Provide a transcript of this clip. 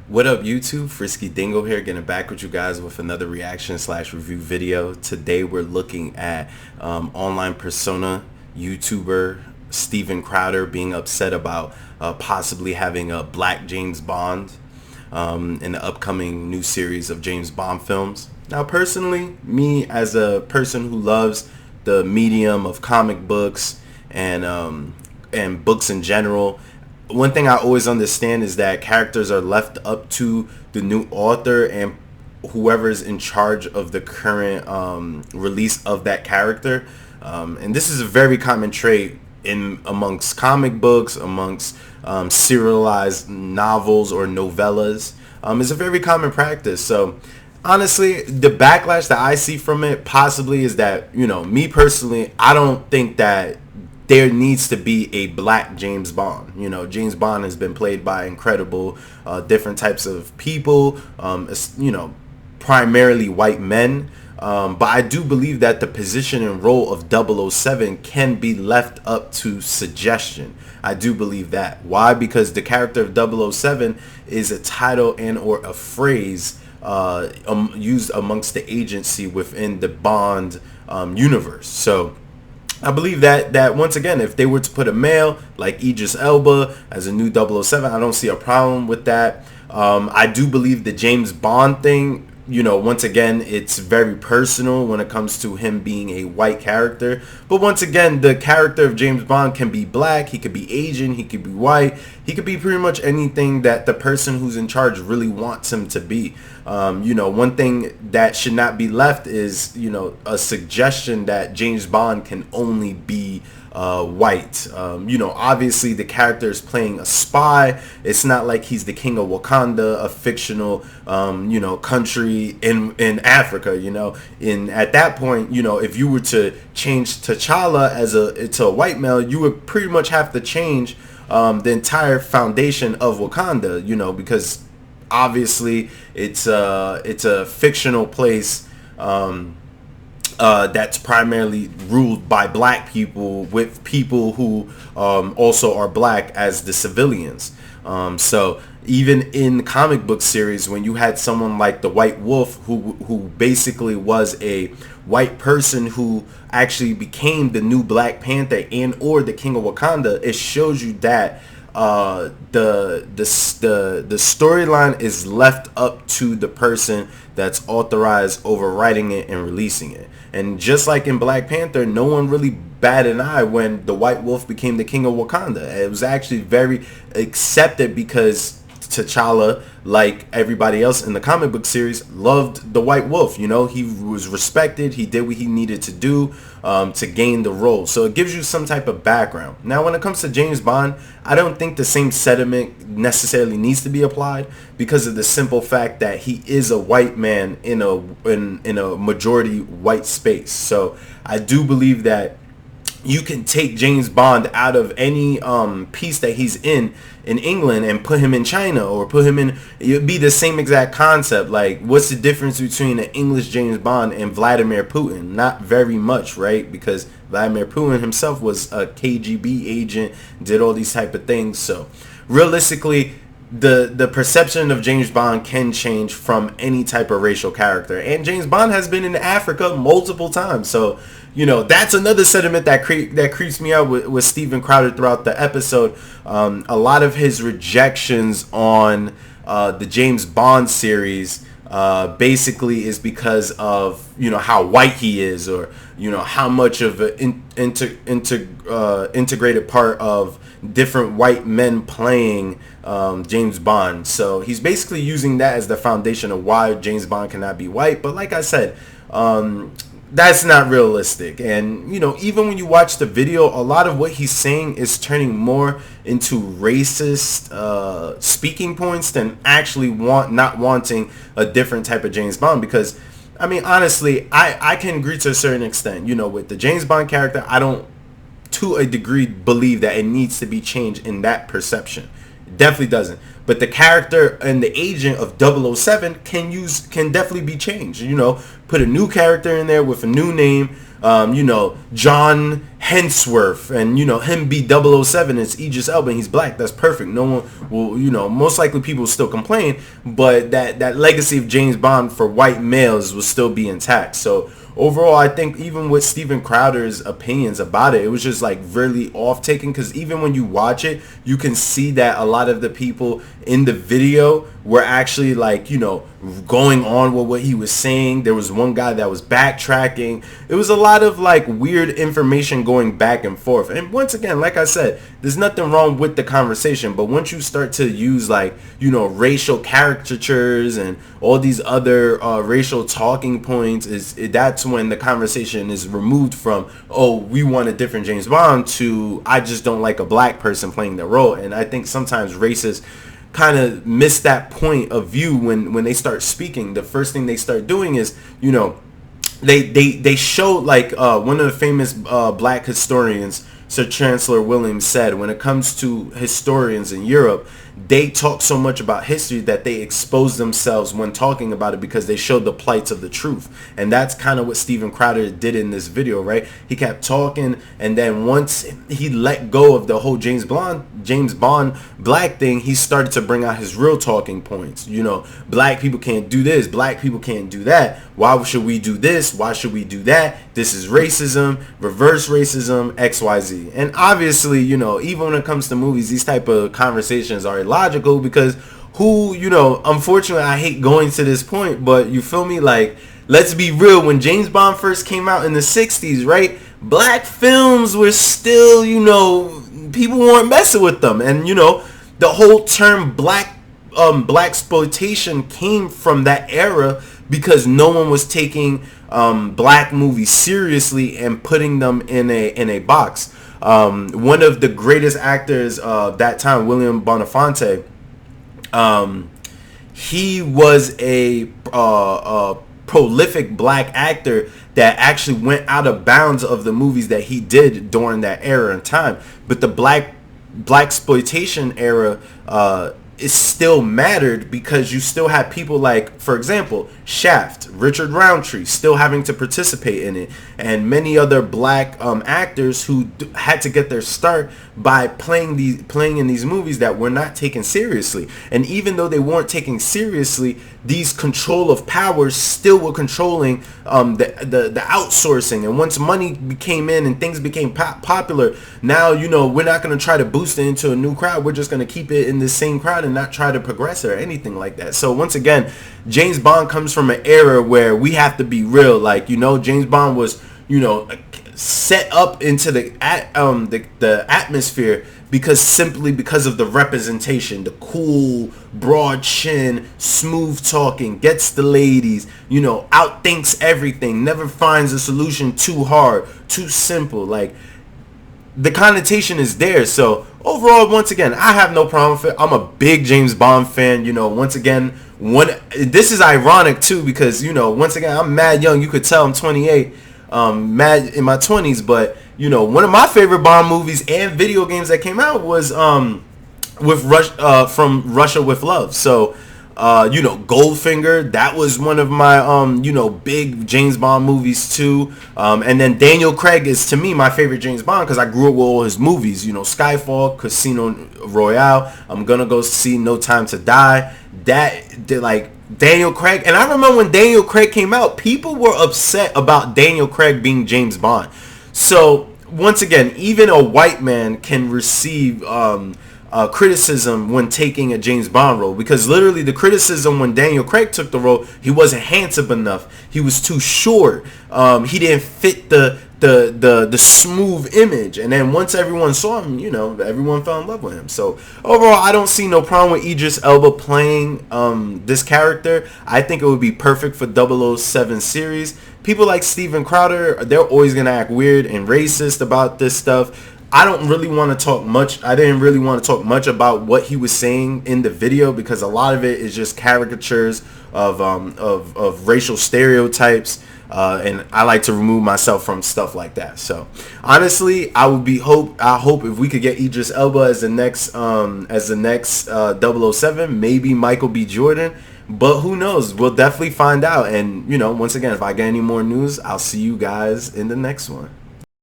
What up YouTube? Frisky Dingo here, getting back with you guys with another reaction slash review video. Today we're looking at online persona YouTuber Steven Crowder being upset about possibly having a black James Bond in the upcoming new series of James Bond films. Now personally, me as a person who loves the medium of comic books and books in general, one thing I always understand is that characters are left up to the new author and whoever's in charge of the current release of that character. And this is a very common trait in amongst comic books, amongst serialized novels or novellas. It's a very common practice. So honestly, the backlash that I see from it possibly is that, me personally, I don't think that there needs to be a black James Bond. James Bond has been played by incredible different types of people, primarily white men. But I do believe that the position and role of 007 can be left up to suggestion. I do believe that. Why? Because the character of 007 is a title and or a phrase used amongst the agency within the Bond universe. So I believe that once again, if they were to put a male like Idris Elba as a new 007, I don't see a problem with that. I do believe the James Bond thing, once again, it's very personal when it comes to him being a white character. But once again, the character of James Bond can be black, he could be Asian, he could be white, he could be pretty much anything that the person who's in charge really wants him to be. One thing that should not be left is, a suggestion that James Bond can only be white. Obviously the character is playing a spy. It's not like he's the king of Wakanda, a fictional, country in Africa. At that point, if you were to change T'Challa to a white male, you would pretty much have to change the entire foundation of Wakanda. Because obviously it's a fictional place that's primarily ruled by black people, with people who also are black as the civilians. So even in comic book series, when you had someone like the White Wolf, who basically was a white person who actually became the new Black Panther and or the King of Wakanda, it shows you that the storyline is left up to the person that's authorized over writing it and releasing it. And just like in Black Panther, no one really batted an eye when the White Wolf became the King of Wakanda. It was actually very accepted because T'Challa, like everybody else in the comic book series, loved the White Wolf. He was respected. He did what he needed to do to gain the role. So it gives you some type of background. Now, when it comes to James Bond, I don't think the same sentiment necessarily needs to be applied, because of the simple fact that he is a white man in a majority white space. So I do believe that you can take James Bond out of any piece that he's in England and put him in China, or put him in, it'd be the same exact concept. Like, what's the difference between an English James Bond and Vladimir Putin? Not very much, right? Because Vladimir Putin himself was a KGB agent, did all these type of things. So realistically, the perception of James Bond can change from any type of racial character, and James Bond has been in Africa multiple times. So that's another sentiment that creeps me out with Steven Crowder throughout the episode. A lot of his rejections on the James Bond series basically is because of how white he is, or how much of an integrated part of different white men playing James Bond. So he's basically using that as the foundation of why James Bond cannot be white. But like I said, that's not realistic. And even when you watch the video, a lot of what he's saying is turning more into racist speaking points than actually not wanting a different type of James Bond. Because I mean, honestly, I can agree to a certain extent. With the James Bond character, I don't, to a degree, believe that it needs to be changed in that perception. Definitely doesn't. But the character and the agent of 007 can definitely be changed. You know, put a new character in there with a new name. You know, John Hensworth, and you know him be 007. It's Idris Elba. And he's black. That's perfect. No one will. You know, most likely people will still complain, but that legacy of James Bond for white males will still be intact. So overall, I think even with Steven Crowder's opinions about it, it was just like really off-taking, because even when you watch it, you can see that a lot of the people in the video were actually like, you know, going on with what he was saying. There was one guy that was backtracking. It was a lot of like weird information going back and forth. And once again, like I said, there's nothing wrong with the conversation, but once you start to use like, you know, racial caricatures and all these other racial talking points, that's when the conversation is removed from, oh, we want a different James Bond, to I just don't like a black person playing the role. And I think sometimes racists kind of miss that point of view when they start speaking. The first thing they start doing is, you know, they show like one of the famous black historians, Sir Chancellor Williams, said when it comes to historians in Europe, they talk so much about history that they expose themselves when talking about it, because they showed the plights of the truth. And that's kind of what Steven Crowder did in this video, right? He kept talking, and then once he let go of the whole James Bond black thing, he started to bring out his real talking points. You know, black people can't do this, black people can't do that. Why should we do this? Why should we do that? This is racism, reverse racism, XYZ. And obviously, you know, even when it comes to movies, these type of conversations are illogical, because who, you know, unfortunately, I hate going to this point, but you feel me? Like, let's be real. When James Bond first came out in the 60s, right? Black films were still, you know, people weren't messing with them. And, you know, the whole term black exploitation came from that era, because no one was taking black movies seriously and putting them in a box. One of the greatest actors that time, William Belafonte, he was a prolific black actor that actually went out of bounds of the movies that he did during that era and time. But the black exploitation era it still mattered, because you still had people like, for example, Shaft, Richard Roundtree, still having to participate in it, and many other black actors who had to get their start by playing in these movies that were not taken seriously. And even though they weren't taken seriously, these control of powers still were controlling the outsourcing. And once money came in and things became popular, now, you know, we're not going to try to boost it into a new crowd. We're just going to keep it in the same crowd and not try to progress it or anything like that. So once again, James Bond comes from an era where we have to be real. Like, you know, James Bond was, you know, set up into the atmosphere simply because of the representation, the cool, broad chin, smooth talking, gets the ladies, you know, outthinks everything, never finds a solution too hard, too simple. Like, the connotation is there. So overall, once again, I have no problem with it. I'm a big James Bond fan. You know, once again, this is ironic too, because, you know, once again, I'm mad young. You could tell I'm 28, mad in my 20s. But, you know, one of my favorite Bond movies and video games that came out was from Russia with Love. So, you know, Goldfinger, that was one of my, you know, big James Bond movies too. And then Daniel Craig is, to me, my favorite James Bond, because I grew up with all his movies. You know, Skyfall, Casino Royale. I'm gonna go see No Time to Die. Like, Daniel Craig. And I remember when Daniel Craig came out, people were upset about Daniel Craig being James Bond. So, once again, even a white man can receive criticism when taking a James Bond role, because literally the criticism when Daniel Craig took the role, he wasn't handsome enough, he was too short, he didn't fit the smooth image. And then once everyone saw him, you know, everyone fell in love with him. So overall, I don't see no problem with Idris Elba playing this character. I think it would be perfect for 007 series. People like Steven Crowder, they're always gonna act weird and racist about this stuff. I don't really want to talk much. I didn't really want to talk much about what he was saying in the video, because a lot of it is just caricatures of racial stereotypes. and I like to remove myself from stuff like that. So honestly, I hope if we could get Idris Elba as the next 007, maybe Michael B. Jordan. But who knows? We'll definitely find out. And once again, if I get any more news, I'll see you guys in the next one.